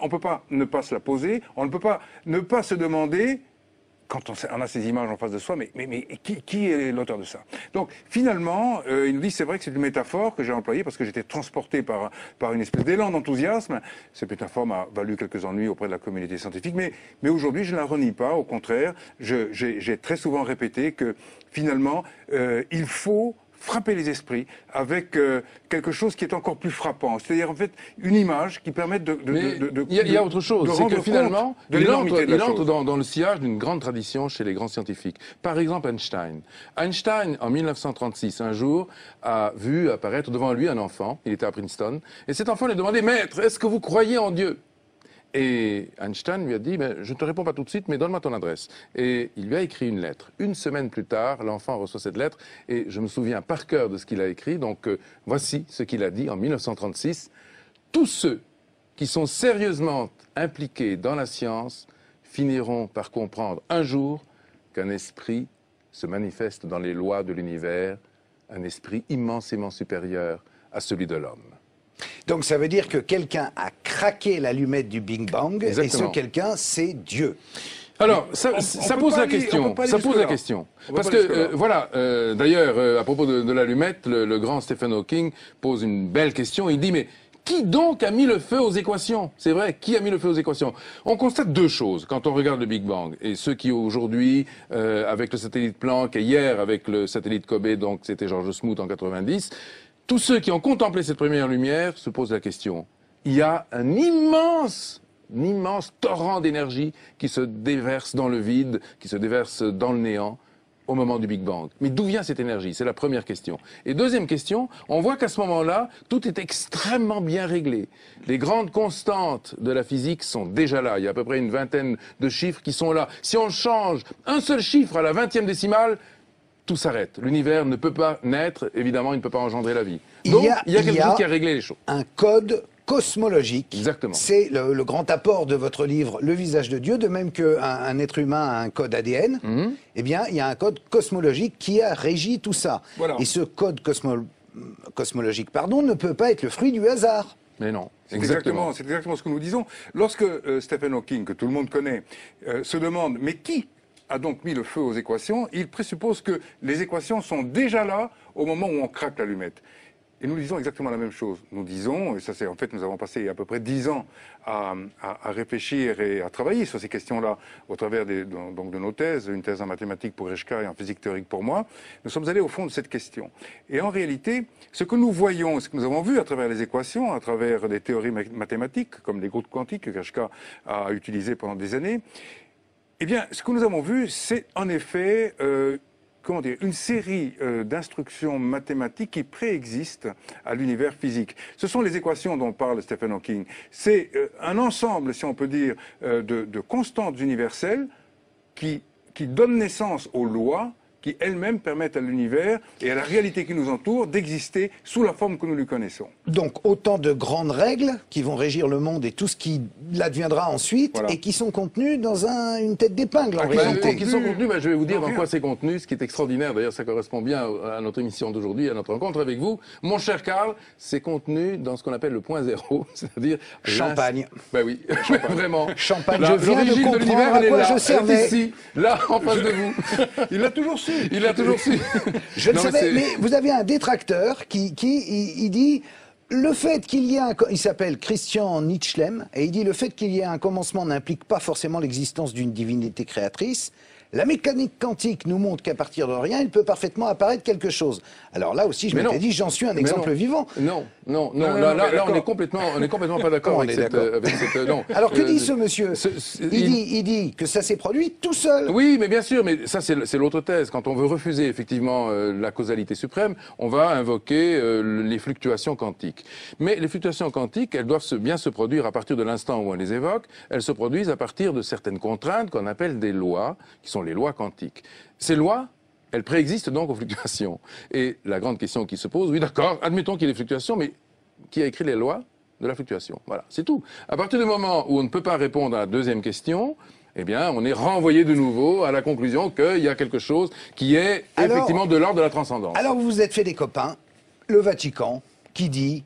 on ne peut pas ne pas se la poser, on ne peut pas ne pas se demander, quand on a ces images en face de soi, mais qui est l'auteur de ça? Donc finalement, il nous dit, c'est vrai que c'est une métaphore que j'ai employée parce que j'étais transporté par une espèce d'élan d'enthousiasme. Cette métaphore m'a valu quelques ennuis auprès de la communauté scientifique, mais aujourd'hui je ne la renie pas, au contraire, j'ai très souvent répété que finalement, il faut frapper les esprits avec quelque chose qui est encore plus frappant. C'est-à-dire, en fait, une image qui permet il y a autre chose, c'est que finalement, il entre dans le sillage d'une grande tradition chez les grands scientifiques. Par exemple, Einstein. Einstein, en 1936, un jour, a vu apparaître devant lui un enfant, il était à Princeton, et cet enfant lui a demandé « Maître, est-ce que vous croyez en Dieu ?» Et Einstein lui a dit, je ne te réponds pas tout de suite, mais donne-moi ton adresse. Et il lui a écrit une lettre. Une semaine plus tard, l'enfant reçoit cette lettre, et je me souviens par cœur de ce qu'il a écrit. Donc voici ce qu'il a dit en 1936. Tous ceux qui sont sérieusement impliqués dans la science finiront par comprendre un jour qu'un esprit se manifeste dans les lois de l'univers, un esprit immensément supérieur à celui de l'homme. Donc ça veut dire que quelqu'un a craqué l'allumette du Big Bang. Exactement. Et ce quelqu'un, c'est Dieu. Alors, ça pose la question. Ça pose la question. Parce que, voilà, d'ailleurs, à propos de l'allumette, le grand Stephen Hawking pose une belle question. Il dit, mais qui donc a mis le feu aux équations? C'est vrai, qui a mis le feu aux équations? On constate deux choses quand on regarde le Big Bang. Et ceux qui aujourd'hui, avec le satellite Planck, et hier avec le satellite Kobe, donc c'était George Smoot en 90, tous ceux qui ont contemplé cette première lumière se posent la question. Il y a un immense torrent d'énergie qui se déverse dans le vide, qui se déverse dans le néant au moment du Big Bang. Mais d'où vient cette énergie? C'est la première question. Et deuxième question, on voit qu'à ce moment-là, tout est extrêmement bien réglé. Les grandes constantes de la physique sont déjà là. Il y a à peu près une vingtaine de chiffres qui sont là. Si on change un seul chiffre à la 20e décimale, tout s'arrête. L'univers ne peut pas naître, évidemment, il ne peut pas engendrer la vie. Donc, il y a quelque chose qui a réglé les choses. Un code cosmologique. Exactement. C'est le grand apport de votre livre, Le visage de Dieu, de même qu'un être humain a un code ADN, eh bien, il y a un code cosmologique qui a régi tout ça. Voilà. Et ce code cosmologique, ne peut pas être le fruit du hasard. Mais non. C'est exactement ce que nous disons. Lorsque Stephen Hawking, que tout le monde connaît, se demande, mais qui a donc mis le feu aux équations, il présuppose que les équations sont déjà là au moment où on craque l'allumette. Et nous disons exactement la même chose. Nous disons, et ça c'est en fait, nous avons passé à peu près 10 ans à réfléchir et à travailler sur ces questions-là au travers de nos thèses, une thèse en mathématiques pour Reshka et en physique théorique pour moi. Nous sommes allés au fond de cette question. Et en réalité, ce que nous voyons, ce que nous avons vu à travers les équations, à travers des théories mathématiques, comme les groupes quantiques que Reshka a utilisées pendant des années, eh bien, ce que nous avons vu, c'est en effet une série d'instructions mathématiques qui préexistent à l'univers physique. Ce sont les équations dont parle Stephen Hawking. C'est un ensemble, si on peut dire, de constantes universelles qui donnent naissance aux lois qui elles-mêmes permettent à l'univers et à la réalité qui nous entoure d'exister sous la forme que nous lui connaissons. Donc autant de grandes règles qui vont régir le monde et tout ce qui l'adviendra ensuite, et qui sont contenues dans une tête d'épingle en réalité. Qui sont contenues, je vais vous dire dans quoi c'est contenu, ce qui est extraordinaire, d'ailleurs ça correspond bien à notre émission d'aujourd'hui, à notre rencontre avec vous. Mon cher Karl, c'est contenu dans ce qu'on appelle le point zéro, c'est-à-dire... Champagne. Ben oui, vraiment. Champagne, je viens de comprendre à quoi je servais. Elle est ici, là, en face de vous. Il l'a toujours su. Il l'a toujours su. Je le savais, mais vous avez un détracteur qui dit le fait qu'il y ait il s'appelle Christian Nietschlem, et il dit le fait qu'il y ait un commencement n'implique pas forcément l'existence d'une divinité créatrice. La mécanique quantique nous montre qu'à partir de rien, il peut parfaitement apparaître quelque chose. Alors là aussi, je m'étais dit, j'en suis un exemple vivant. Non, là, on est complètement pas d'accord avec cette... non. Alors que dit ce monsieur? Il dit que ça s'est produit tout seul. Oui, mais bien sûr, mais ça c'est l'autre thèse. Quand on veut refuser effectivement la causalité suprême, on va invoquer les fluctuations quantiques. Mais les fluctuations quantiques, elles doivent bien se produire à partir de l'instant où on les évoque. Elles se produisent à partir de certaines contraintes qu'on appelle des lois, qui sont les lois quantiques. Ces lois, elles préexistent donc aux fluctuations. Et la grande question qui se pose, oui d'accord, admettons qu'il y ait des fluctuations, mais qui a écrit les lois de la fluctuation? Voilà, c'est tout. À partir du moment où on ne peut pas répondre à la deuxième question, eh bien, on est renvoyé de nouveau à la conclusion qu'il y a quelque chose qui est effectivement de l'ordre de la transcendance. Alors vous vous êtes fait des copains, le Vatican, qui dit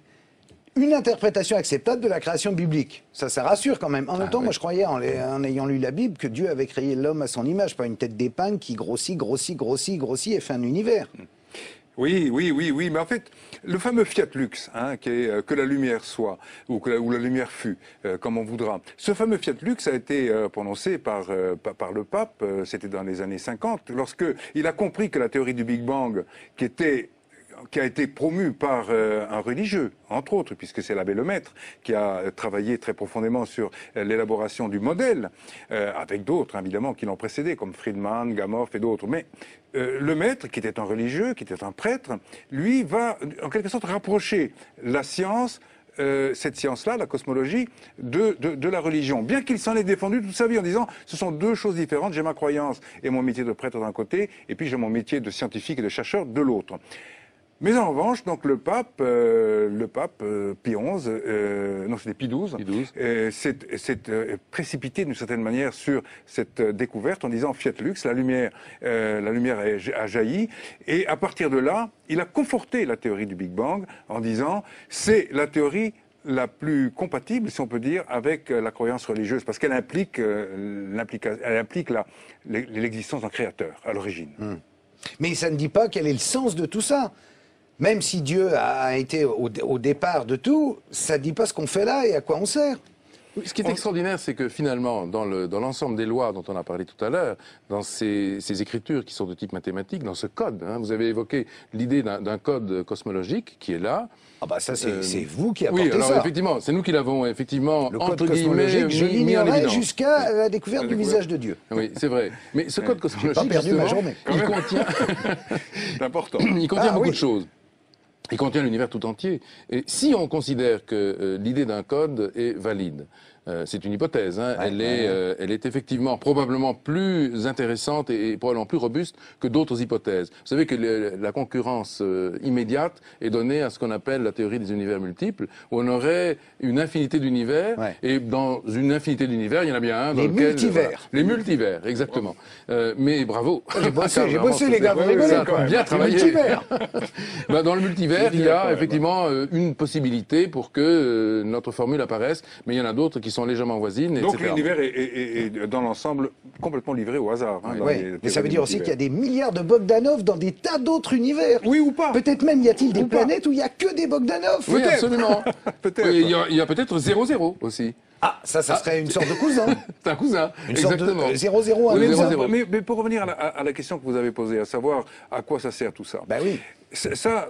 une interprétation acceptable de la création biblique. Ça rassure quand même. En même temps, moi je croyais, en ayant lu la Bible, que Dieu avait créé l'homme à son image, pas une tête d'épingle qui grossit et fait un univers. Oui, mais en fait, le fameux Fiat Lux, qui est que la lumière soit, ou la lumière fut, comme on voudra. Ce fameux Fiat Lux a été prononcé par le pape, c'était dans les années 50, lorsque il a compris que la théorie du Big Bang, qui a été promue par un religieux, entre autres, puisque c'est l'abbé Lemaître qui a travaillé très profondément sur l'élaboration du modèle, avec d'autres, évidemment, qui l'ont précédé, comme Friedman, Gamow et d'autres. Mais Lemaître, qui était un religieux, qui était un prêtre, lui va, en quelque sorte, rapprocher la science, cette science-là, la cosmologie, de la religion. Bien qu'il s'en ait défendu toute sa vie en disant ce sont deux choses différentes, j'ai ma croyance et mon métier de prêtre d'un côté, et puis j'ai mon métier de scientifique et de chercheur de l'autre. Mais en revanche, donc le pape Pie XI, non c'était Pie XII, s'est précipité d'une certaine manière sur cette découverte en disant Fiat Lux, la lumière a jailli, et à partir de là, il a conforté la théorie du Big Bang en disant c'est la théorie la plus compatible, si on peut dire, avec la croyance religieuse, parce qu'elle implique l'existence d'un créateur à l'origine. Mais ça ne dit pas quel est le sens de tout ça. Même si Dieu a été au départ de tout, ça ne dit pas ce qu'on fait là et à quoi on sert. Ce qui est extraordinaire, c'est que finalement, dans l'ensemble des lois dont on a parlé tout à l'heure, dans ces écritures qui sont de type mathématique, dans ce code, vous avez évoqué l'idée d'un code cosmologique qui est là. Ah bah ça, c'est vous qui apportez ça. Oui, alors effectivement, c'est nous qui l'avons effectivement, le code cosmologique, je l'ignorais jusqu'à la découverte du visage de Dieu. Oui, c'est vrai. Mais ce code cosmologique, j'ai pas perdu ma journée. Il contient... c'est important. Il contient beaucoup de choses. Il contient l'univers tout entier. Et si on considère que l'idée d'un code est valide, c'est une hypothèse, elle est effectivement probablement plus intéressante et probablement plus robuste que d'autres hypothèses. Vous savez que la concurrence immédiate est donnée à ce qu'on appelle la théorie des univers multiples, où on aurait une infinité d'univers, et dans une infinité d'univers, il y en a bien un dans lequel... Multivers. Les multivers, exactement. Mais bravo. J'ai bossé les gars, vous rigolez quand même. Bien travaillé. Dans le multivers, il y a effectivement une possibilité pour que notre formule apparaisse, mais il y en a d'autres qui sont légèrement voisines, donc etc. l'univers est dans l'ensemble complètement livré au hasard. Mais ça veut dire aussi qu'il y a des milliards de Bogdanov dans des tas d'autres univers. Oui ou pas. Peut-être même y a-t-il des planètes où il n'y a que des Bogdanov. Oui, absolument. Peut-être. Il y a peut-être 0-0 aussi. Ah, ça serait une sorte de cousin. C'est un cousin, exactement. Sorte de 0-0. Mais pour revenir à la question que vous avez posée, à savoir à quoi ça sert tout ça. Ben oui.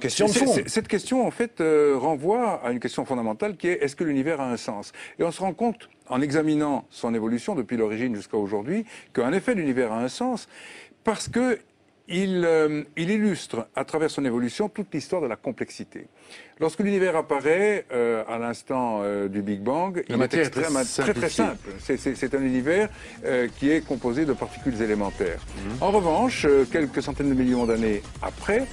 Question de fond. Cette question, en fait, renvoie à une question fondamentale qui est: est-ce que l'univers a un sens? Et on se rend compte, en examinant son évolution depuis l'origine jusqu'à aujourd'hui, qu'en effet, l'univers a un sens parce que il illustre, à travers son évolution, toute l'histoire de la complexité. Lorsque l'univers apparaît à l'instant du Big Bang, il est extrêmement très simple. C'est un univers qui est composé de particules élémentaires. En revanche, quelques centaines de millions d'années après,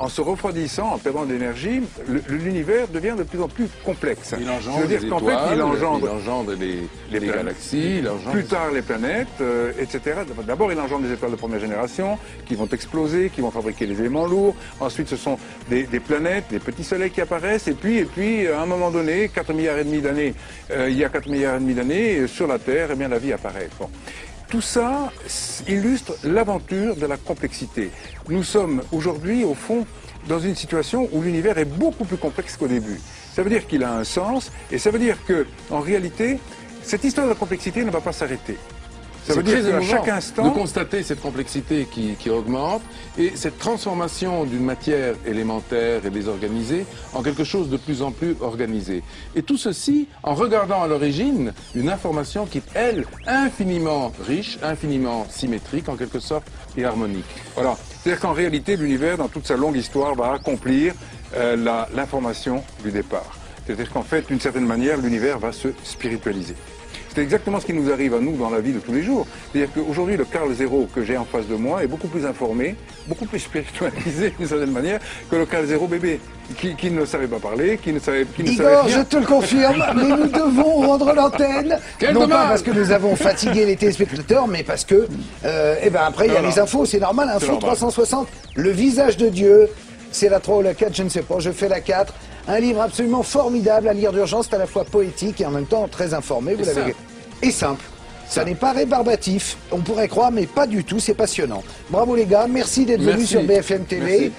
en se refroidissant, en perdant de l'énergie, l'univers devient de plus en plus complexe. Il engendre des étoiles, il engendre les galaxies, plus tard les planètes, etc. D'abord, il engendre des étoiles de première génération qui vont exploser, qui vont fabriquer des éléments lourds. Ensuite, ce sont des planètes, des petits soleils qui apparaissent. Et puis, à un moment donné, 4,5 milliards d'années, il y a 4,5 milliards d'années, sur la Terre, eh bien, la vie apparaît. Bon. Tout ça illustre l'aventure de la complexité. Nous sommes aujourd'hui, au fond, dans une situation où l'univers est beaucoup plus complexe qu'au début. Ça veut dire qu'il a un sens, et ça veut dire que, en réalité, cette histoire de la complexité ne va pas s'arrêter. Ça veut dire qu'à chaque instant, de constater cette complexité qui augmente et cette transformation d'une matière élémentaire et désorganisée en quelque chose de plus en plus organisé. Et tout ceci en regardant à l'origine une information qui est, elle, infiniment riche, infiniment symétrique, en quelque sorte, et harmonique. Voilà. C'est-à-dire qu'en réalité, l'univers, dans toute sa longue histoire, va accomplir l'information du départ. C'est-à-dire qu'en fait, d'une certaine manière, l'univers va se spiritualiser. C'est exactement ce qui nous arrive à nous dans la vie de tous les jours. C'est-à-dire qu'aujourd'hui, le Carl Zero que j'ai en face de moi est beaucoup plus informé, beaucoup plus spiritualisé d'une certaine manière que le Carl Zero bébé, qui ne savait pas parler, qui ne savait Igor, rien. je te le confirme, mais nous devons rendre l'antenne. Non pas parce que nous avons fatigué les téléspectateurs, mais parce que, après, il y a les infos, c'est normal, info 360, le visage de Dieu, c'est la 3 ou la 4, je ne sais pas, je fais la 4. Un livre absolument formidable à lire d'urgence, c'est à la fois poétique et en même temps très informé. Vous l'avez et simple. Ça n'est pas rébarbatif, on pourrait croire, mais pas du tout, c'est passionnant. Bravo les gars, merci d'être venus sur BFM TV. Merci.